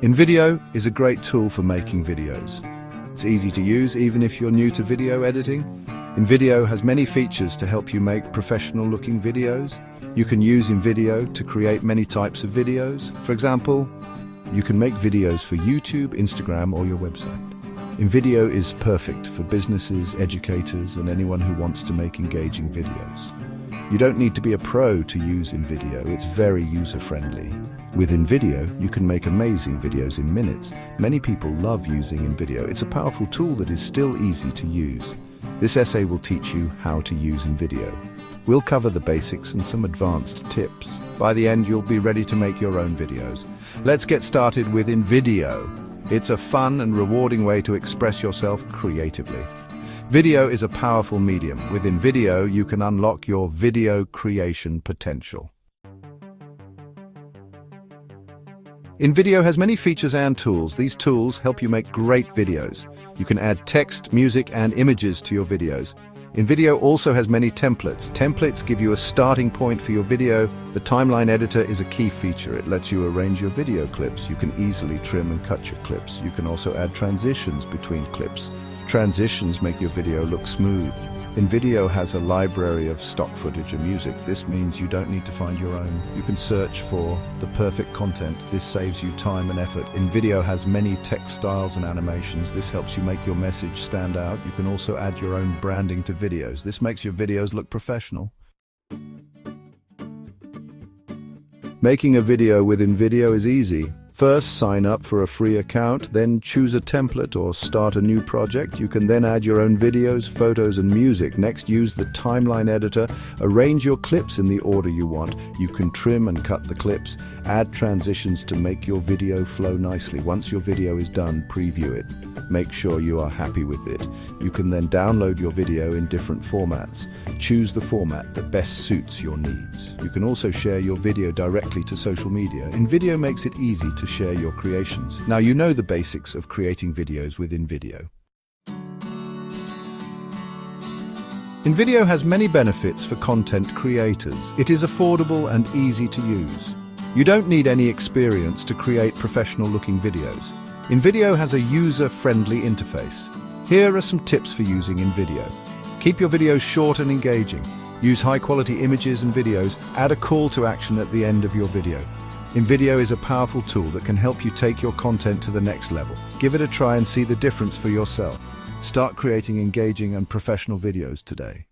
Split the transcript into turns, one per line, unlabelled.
InVideo is a great tool for making videos. It's easy to use even if you're new to video editing. InVideo has many features to help you make professional-looking videos. You can use InVideo to create many types of videos. For example, you can make videos for YouTube, Instagram, or your website. InVideo is perfect for businesses, educators, and anyone who wants to make engaging videos. You don't need to be a pro to use InVideo. It's very user-friendly. With InVideo, you can make amazing videos in minutes. Many people love using InVideo. It's a powerful tool that is still easy to use. This essay will teach you how to use InVideo. We'll cover the basics and some advanced tips. By the end, you'll be ready to make your own videos. Let's get started with InVideo. It's a fun and rewarding way to express yourself creatively. Video is a powerful medium. With InVideo, you can unlock your video creation potential. InVideo has many features and tools. These tools help you make great videos. You can add text, music, and images to your videos. InVideo also has many templates. Templates give you a starting point for your video. The timeline editor is a key feature. It lets you arrange your video clips. You can easily trim and cut your clips. You can also add transitions between clips. Transitions make your video look smooth. InVideo has a library of stock footage and music. This means you don't need to find your own. You can search for the perfect content. This saves you time and effort. InVideo has many text styles and animations. This helps you make your message stand out. You can also add your own branding to videos. This makes your videos look professional. Making a video with InVideo is easy. First, sign up for a free account, then choose a template or start a new project. You can then add your own videos, photos, and music. Next, use the timeline editor. Arrange your clips in the order you want. You can trim and cut the clips. Add transitions to make your video flow nicely. Once your video is done, preview it. Make sure you are happy with it. You can then download your video in different formats. Choose the format that best suits your needs. You can also share your video directly to social media. InVideo makes it easy to share your creations. Now you know the basics of creating videos with InVideo. InVideo has many benefits for content creators. It is affordable and easy to use. You don't need any experience to create professional-looking videos. InVideo has a user-friendly interface. Here are some tips for using InVideo. Keep your videos short and engaging. Use high-quality images and videos. Add a call to action at the end of your video. InVideo is a powerful tool that can help you take your content to the next level. Give it a try and see the difference for yourself. Start creating engaging and professional videos today.